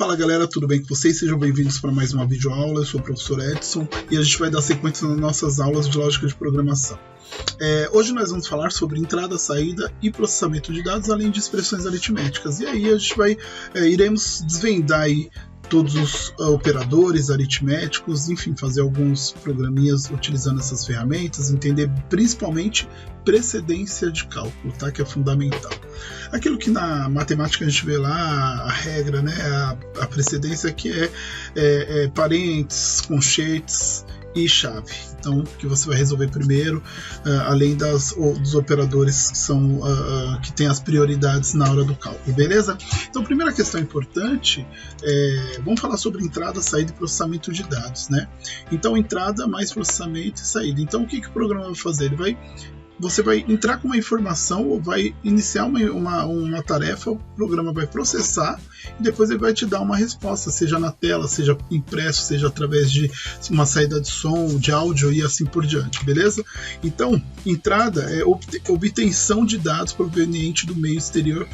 Fala galera, tudo bem com vocês? Sejam bem-vindos para mais uma videoaula. Eu sou o professor Edson e a gente vai dar sequência nas nossas aulas de lógica de programação. Hoje nós vamos falar sobre entrada, saída e processamento de dados, além de expressões aritméticas. E aí a gente iremos desvendar aí todos os operadores aritméticos, enfim, fazer alguns programinhas utilizando essas ferramentas, entender principalmente precedência de cálculo, tá? Que é fundamental. Aquilo que na matemática a gente vê lá, a regra, né? A precedência que é parênteses, conchetes e chave. Então, que você vai resolver primeiro, além dos operadores que tem as prioridades na hora do cálculo, beleza? Então, primeira questão importante, vamos falar sobre entrada, saída e processamento de dados, né? Então, entrada mais processamento e saída. Então, o que o programa vai fazer? Você vai entrar com uma informação ou vai iniciar uma tarefa, o programa vai processar e depois ele vai te dar uma resposta, seja na tela, seja impresso, seja através de uma saída de som, de áudio e assim por diante, beleza? Então, entrada é obtenção de dados proveniente do meio exterior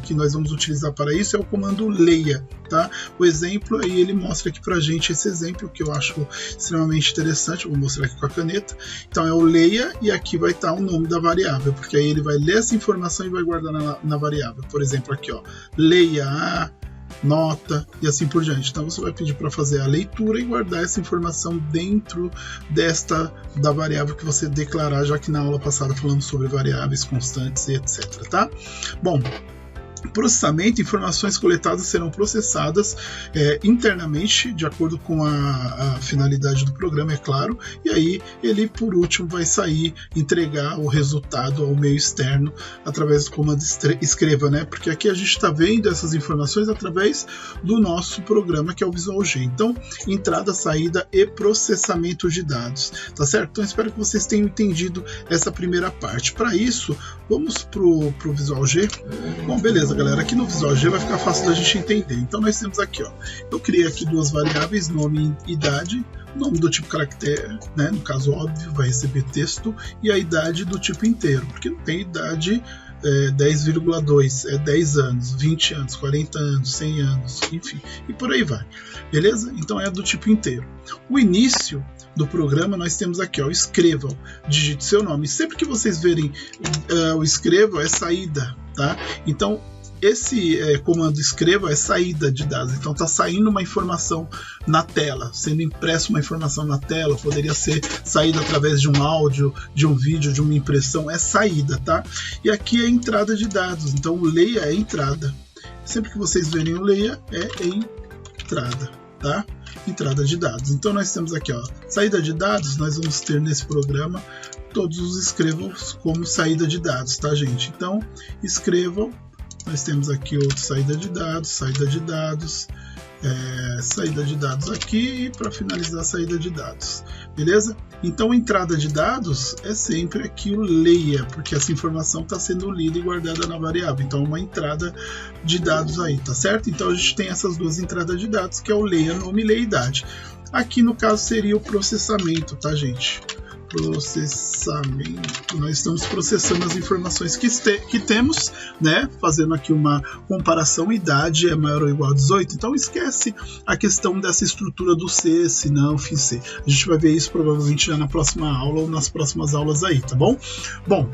que nós vamos utilizar para isso, é o comando leia, tá? O exemplo aí ele mostra aqui pra gente esse exemplo que eu acho extremamente interessante, eu vou mostrar aqui com a caneta. Então é o leia e aqui vai estar o nome da variável, porque aí ele vai ler essa informação e vai guardar na variável. Por exemplo, aqui ó, leia a nota e assim por diante. Então você vai pedir para fazer a leitura e guardar essa informação dentro da variável que você declarar, já que na aula passada falamos sobre variáveis, constantes e etc, tá? Bom, processamento, informações coletadas serão processadas internamente, de acordo com a finalidade do programa, é claro, e aí ele, por último, vai entregar o resultado ao meio externo através do comando escreva, né? Porque aqui a gente está vendo essas informações através do nosso programa, que é o Visual G. Então, entrada, saída e processamento de dados, tá certo? Então, espero que vocês tenham entendido essa primeira parte. Para isso, vamos pro Visual G. Bom, beleza, galera, aqui no Visual G vai ficar fácil da gente entender. Então nós temos aqui, ó, eu criei aqui duas variáveis, nome e idade, nome do tipo caractere, né, no caso óbvio, vai receber texto, e a idade do tipo inteiro, porque não tem idade 10,2, 10 anos, 20 anos, 40 anos, 100 anos, enfim, e por aí vai, beleza? Então é do tipo inteiro. O início do programa nós temos aqui, ó, escrevam, digite seu nome. Sempre que vocês verem o escrevam é saída, tá? Então esse comando escreva é saída de dados, então está saindo uma informação na tela, sendo impressa uma informação na tela, poderia ser saída através de um áudio, de um vídeo, de uma impressão, é saída, tá? E aqui é entrada de dados, então o leia é entrada. Sempre que vocês verem o leia é entrada, tá? Entrada de dados. Então nós temos aqui, ó, saída de dados, nós vamos ter nesse programa todos os escrevam como saída de dados, tá, gente? Então escrevam. Nós temos aqui outro saída de dados, saída de dados aqui e para finalizar saída de dados, beleza? Então entrada de dados é sempre aqui o leia, porque essa informação está sendo lida e guardada na variável, então uma entrada de dados aí, tá certo? Então a gente tem essas duas entradas de dados, que é o leia, nome e leia idade. Aqui no caso seria o processamento, tá, gente? Processamento, nós estamos processando as informações que temos, né? Fazendo aqui uma comparação, idade é maior ou igual a 18, então esquece a questão dessa estrutura do C, se não, fim C. A gente vai ver isso provavelmente já na próxima aula ou nas próximas aulas aí, tá bom? Bom,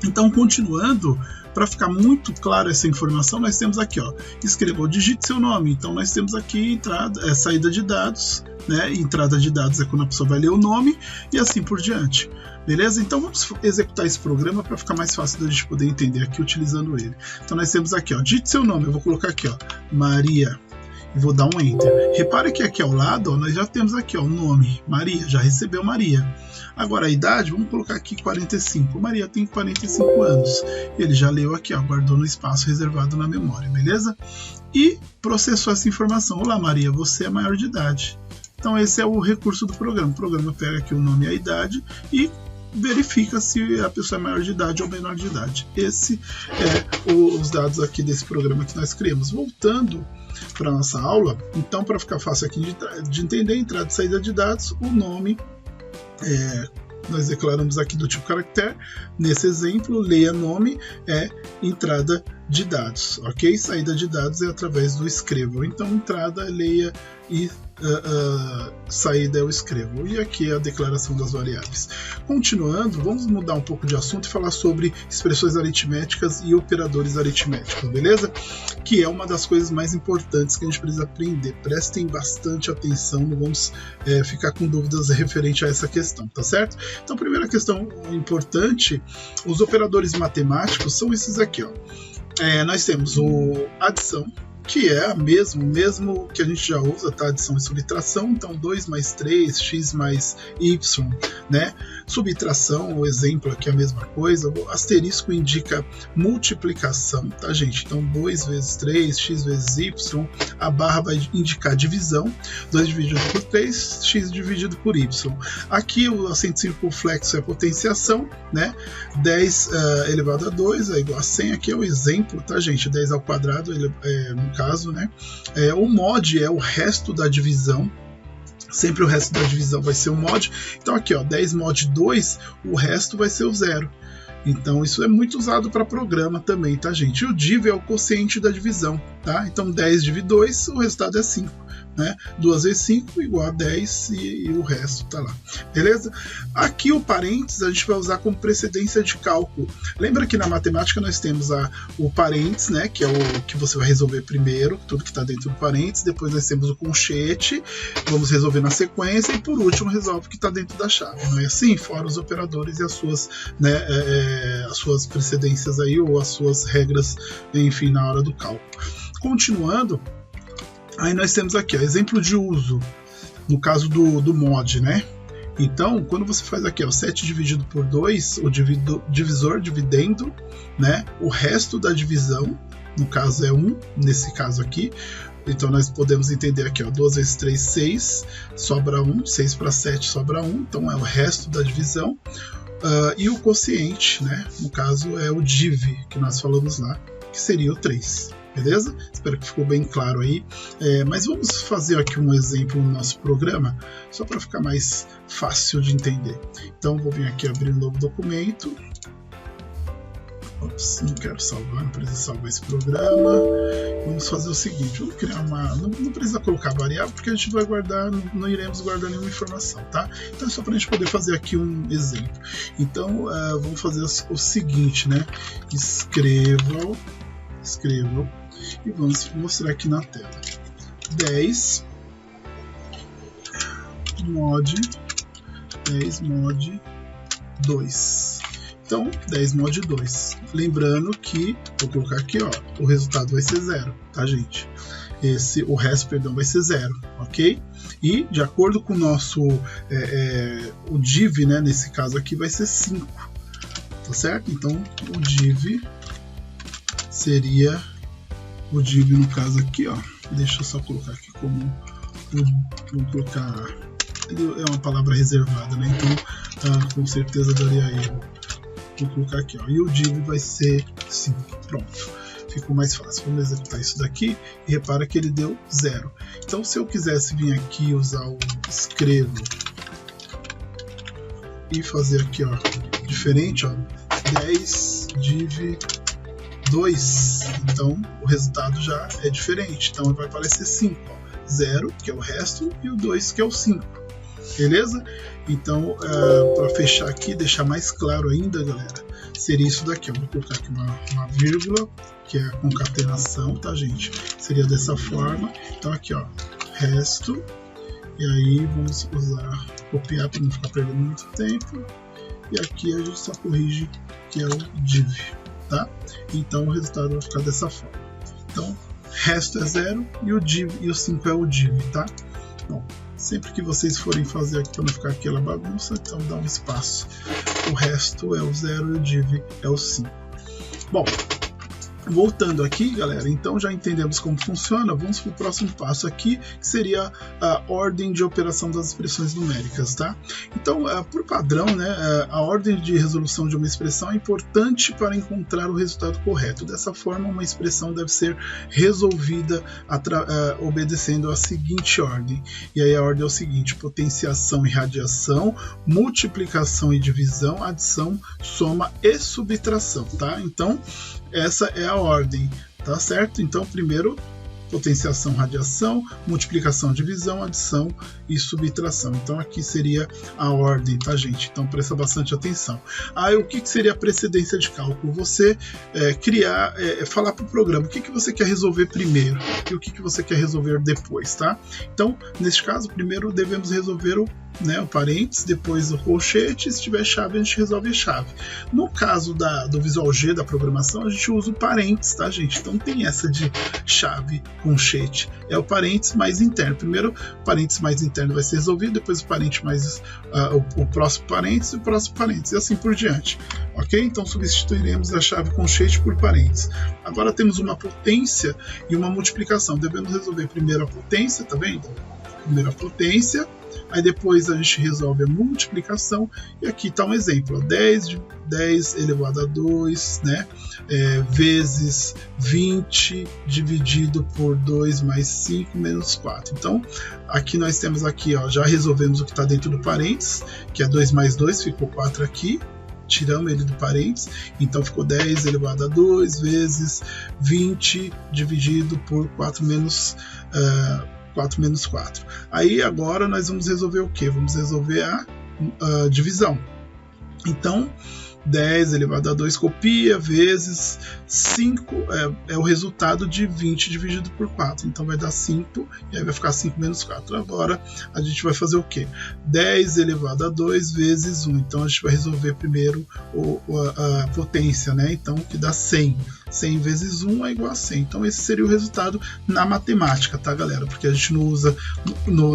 então continuando, para ficar muito claro essa informação, nós temos aqui, ó, escreva ou digite seu nome. Então nós temos aqui entrada, saída de dados, né? Entrada de dados é quando a pessoa vai ler o nome e assim por diante. Beleza? Então vamos executar esse programa para ficar mais fácil da gente poder entender aqui utilizando ele. Então nós temos aqui, ó, digite seu nome. Eu vou colocar aqui, ó, Maria. E vou dar um Enter. Repare que aqui ao lado, ó, nós já temos aqui, ó, o nome, Maria, já recebeu Maria. Agora a idade, vamos colocar aqui 45. Maria tem 45 anos. Ele já leu aqui, ó, guardou no espaço reservado na memória, beleza? E processou essa informação. Olá Maria, você é maior de idade. Então esse é o recurso do programa. O programa pega aqui o nome e a idade e verifica se a pessoa é maior de idade ou menor de idade. Esse é os dados aqui desse programa que nós criamos. Voltando para a nossa aula, então para ficar fácil aqui de entender, entrada e saída de dados, o nome nós declaramos aqui do tipo caractere. Nesse exemplo, leia nome é entrada de dados, ok? Saída de dados é através do escrevo. Então, entrada é leia e saída é o escrevo. E aqui é a declaração das variáveis. Continuando, vamos mudar um pouco de assunto e falar sobre expressões aritméticas e operadores aritméticos, beleza? Que é uma das coisas mais importantes que a gente precisa aprender. Prestem bastante atenção, não vamos ficar com dúvidas referente a essa questão, tá certo? Então, a primeira questão importante, os operadores matemáticos são esses aqui, ó. Nós temos a adição, que é mesmo que a gente já usa, tá? Adição e subtração, então 2 mais 3, x mais y, né? Subtração, o exemplo aqui é a mesma coisa, o asterisco indica multiplicação, tá, gente? Então 2 vezes 3, x vezes y, a barra vai indicar divisão, 2 dividido por 3, x dividido por y. Aqui o acento circunflexo é potenciação, né? 10 elevado a 2 é igual a 100, aqui é o exemplo, tá, gente? 10 ao quadrado, no caso, né? O mod é o resto da divisão. Sempre o resto da divisão vai ser o mod. Então aqui, ó, 10 mod 2, o resto vai ser o zero. Então isso é muito usado para programa também, tá, gente? E o div é o quociente da divisão, tá? Então 10 dividido 2, o resultado é 5. Né? 2 vezes 5 igual a 10 e o resto tá lá, beleza? Aqui o parênteses a gente vai usar como precedência de cálculo. Lembra que na matemática nós temos o parênteses, né? Que é o que você vai resolver primeiro, tudo que está dentro do parênteses, depois nós temos o conchete, vamos resolver na sequência e por último resolve o que está dentro da chave, não é assim? Fora os operadores e as suas, né, as suas precedências aí ou as suas regras, enfim, na hora do cálculo. Continuando, aí nós temos aqui, ó, exemplo de uso, no caso do mod, né? Então, quando você faz aqui, ó, 7 dividido por 2, o divisor dividendo, né? O resto da divisão, no caso é 1, nesse caso aqui. Então, nós podemos entender aqui, ó, 2 vezes 3, 6, sobra 1, 6 para 7 sobra 1, então é o resto da divisão. E o quociente, né? No caso é o div, que nós falamos lá, que seria o 3. Beleza? Espero que ficou bem claro aí. Mas vamos fazer aqui um exemplo no nosso programa, só para ficar mais fácil de entender. Então, vou vir aqui abrir um novo documento. Ops, não quero salvar, não precisa salvar esse programa. Vamos fazer o seguinte, vamos criar uma... Não precisa colocar variável, porque a gente vai guardar, não iremos guardar nenhuma informação, tá? Então, é só para a gente poder fazer aqui um exemplo. Então, vamos fazer o seguinte, né? Escrevam e vamos mostrar aqui na tela. 10 mod 2. Então, 10 mod 2. Lembrando que, vou colocar aqui, ó, o resultado vai ser 0, tá, gente? O resto, perdão, vai ser 0, ok? E, de acordo com o nosso, o div, né, nesse caso aqui, vai ser 5, tá certo? Então, o div seria... O div no caso aqui, ó, deixa eu só colocar aqui como, vou colocar, é uma palavra reservada, né, então com certeza daria erro. Vou colocar aqui, ó, e o div vai ser 5, pronto, ficou mais fácil. Vamos executar isso daqui e repara que ele deu 0. Então se eu quisesse vir aqui e usar o escrevo e fazer aqui, ó, diferente, ó, 10 div 2, então o resultado já é diferente, então vai aparecer 5, 0 que é o resto e o 2 que é o 5, beleza? Então para fechar aqui, deixar mais claro ainda, galera, seria isso daqui, vou colocar aqui uma vírgula, que é a concatenação, tá, gente? Seria dessa forma, então aqui, ó, resto, e aí vamos copiar para não ficar perdendo muito tempo, e aqui a gente só corrige que é o div. Tá? Então o resultado vai ficar dessa forma. Então, resto é 0 e o div e o 5 é o div, tá? Bom, sempre que vocês forem fazer aqui para não ficar aquela bagunça, então dá um espaço. O resto é o 0 e o div é o 5. Bom, voltando aqui, galera, então já entendemos como funciona, vamos para o próximo passo aqui, que seria a ordem de operação das expressões numéricas, tá? Então, por padrão, né, a ordem de resolução de uma expressão é importante para encontrar o resultado correto. Dessa forma, uma expressão deve ser resolvida obedecendo a seguinte ordem. E aí a ordem é o seguinte: potenciação e radiação, multiplicação e divisão, adição, soma e subtração, tá? Então, essa é a ordem, tá certo? Então, primeiro, potenciação, radiação, multiplicação, divisão, adição e subtração. Então aqui seria a ordem, tá, gente? Então presta bastante atenção. Aí o que seria a precedência de cálculo? Você falar para o programa o que você quer resolver primeiro e o que você quer resolver depois, tá? Então, neste caso, primeiro devemos resolver o parênteses, depois o colchete, se tiver chave a gente resolve a chave. No caso do Visual G, da programação, a gente usa o parênteses, tá, gente? Então tem essa de chave, colchete, é o parênteses mais interno. Primeiro o parênteses mais interno vai ser resolvido, depois o parênteses mais o próximo parênteses e o próximo parênteses, e assim por diante, ok? Então substituiremos a chave colchete por parênteses. Agora temos uma potência e uma multiplicação. Devemos resolver primeiro a potência, tá vendo? Primeiro a potência, aí depois a gente resolve a multiplicação, e aqui está um exemplo, 10 elevado a 2, vezes 20 dividido por 2 mais 5 menos 4. Então, aqui nós temos aqui, já resolvemos o que está dentro do parênteses, que é 2 mais 2, ficou 4 aqui, tiramos ele do parênteses, então ficou 10 elevado a 2 vezes 20 dividido por 4 menos 4. Aí agora nós vamos resolver o que? Vamos resolver a divisão. Então, 10 elevado a 2 copia, vezes 5 é o resultado de 20 dividido por 4. Então vai dar 5, e aí vai ficar 5 menos 4. Agora a gente vai fazer o que? 10 elevado a 2 vezes 1. Então a gente vai resolver primeiro a potência, então que dá 100. 100 vezes 1 é igual a 100. Então esse seria o resultado na matemática, tá, galera? Porque a gente não usa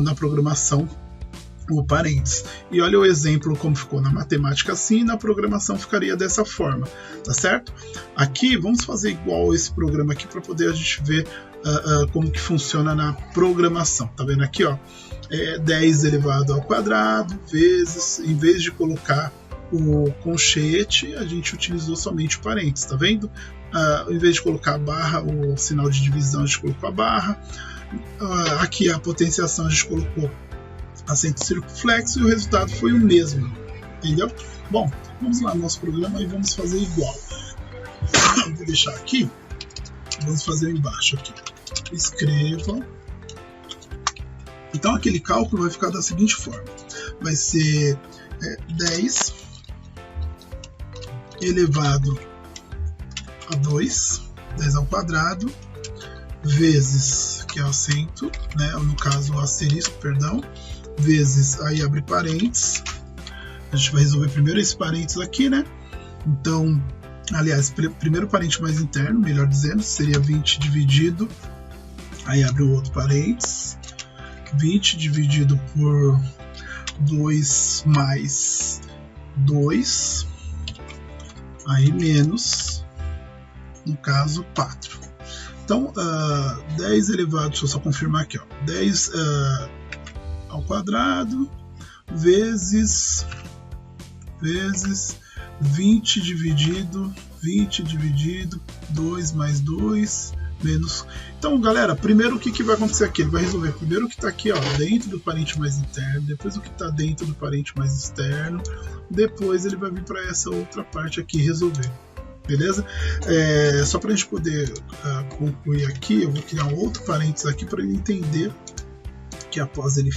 na programação o parênteses. E olha o exemplo como ficou na matemática assim, e na programação ficaria dessa forma, tá certo? Aqui vamos fazer igual esse programa aqui para poder a gente ver como que funciona na programação. Tá vendo aqui, 10 elevado ao quadrado vezes, em vez de colocar o colchete, a gente utilizou somente o parênteses, tá vendo? Em vez de colocar a barra, o sinal de divisão, a gente colocou a barra. Aqui a potenciação a gente colocou acento circunflexo e o resultado foi o mesmo, entendeu? Bom, vamos lá no nosso programa e vamos fazer igual. Vou deixar aqui, vamos fazer embaixo aqui. Escreva. Então aquele cálculo vai ficar da seguinte forma: vai ser 10 elevado a 2, 10 ao quadrado, vezes, que é o acento, no caso o asterisco, perdão, vezes, aí abre parênteses, a gente vai resolver primeiro esse parênteses aqui, então, aliás, primeiro parênteses mais interno, melhor dizendo, seria 20 dividido, aí abre o outro parênteses, 20 dividido por 2 mais 2, aí menos, no caso, 4. Então, 10 elevado, deixa eu só confirmar aqui, 10 ao quadrado vezes 20 dividido 2 mais 2 menos. Então, galera, primeiro o que vai acontecer aqui? Ele vai resolver primeiro o que está aqui, dentro do parente mais interno, depois o que está dentro do parente mais externo, depois ele vai vir para essa outra parte aqui resolver. Beleza? Só para a gente poder concluir aqui, eu vou criar um outro parênteses aqui para ele entender que após ele,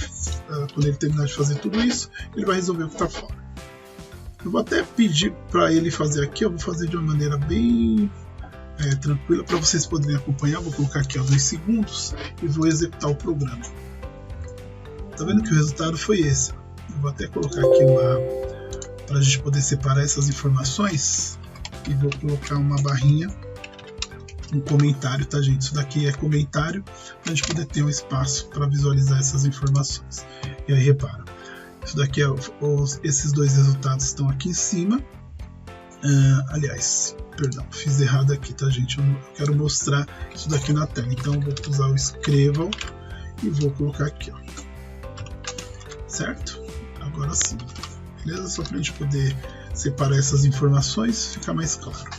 quando ele terminar de fazer tudo isso, ele vai resolver o que está fora. Eu vou até pedir para ele fazer aqui, eu vou fazer de uma maneira bem tranquila para vocês poderem acompanhar. Vou colocar aqui 2 segundos e vou executar o programa. Tá vendo que o resultado foi esse? Eu vou até colocar aqui para a gente poder separar essas informações. E vou colocar uma barrinha, um comentário, tá, gente? Isso daqui é comentário para a gente poder ter um espaço para visualizar essas informações. E aí, repara, isso daqui esses dois resultados estão aqui em cima. Aliás, perdão, fiz errado aqui, tá, gente? Eu quero mostrar isso daqui na tela. Então, eu vou usar o escrevam e vou colocar aqui, certo? Agora sim, beleza? Só para a gente poder separar essas informações, fica mais claro,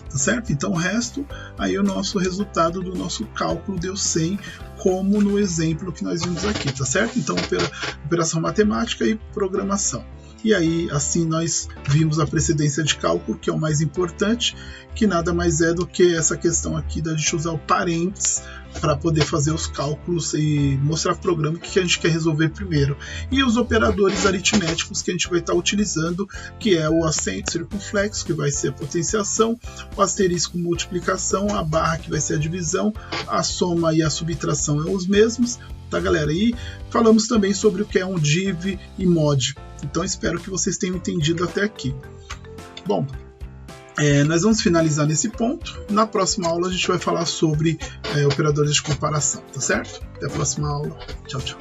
tá certo? Então o resto, aí o nosso resultado do nosso cálculo deu 100, como no exemplo que nós vimos aqui, tá certo? Então operação matemática e programação. e aí assim nós vimos a precedência de cálculo, que é o mais importante, que nada mais é do que essa questão aqui da gente usar o parênteses para poder fazer os cálculos e mostrar para o programa o que a gente quer resolver primeiro. E os operadores aritméticos que a gente vai estar utilizando, que é o acento circunflexo, que vai ser a potenciação, o asterisco multiplicação, a barra que vai ser a divisão, a soma e a subtração é os mesmos, tá, galera? E falamos também sobre o que é um div e mod. Então espero que vocês tenham entendido até aqui. Bom, nós vamos finalizar nesse ponto. Na próxima aula a gente vai falar sobre operadores de comparação, tá certo? Até a próxima aula. Tchau, tchau.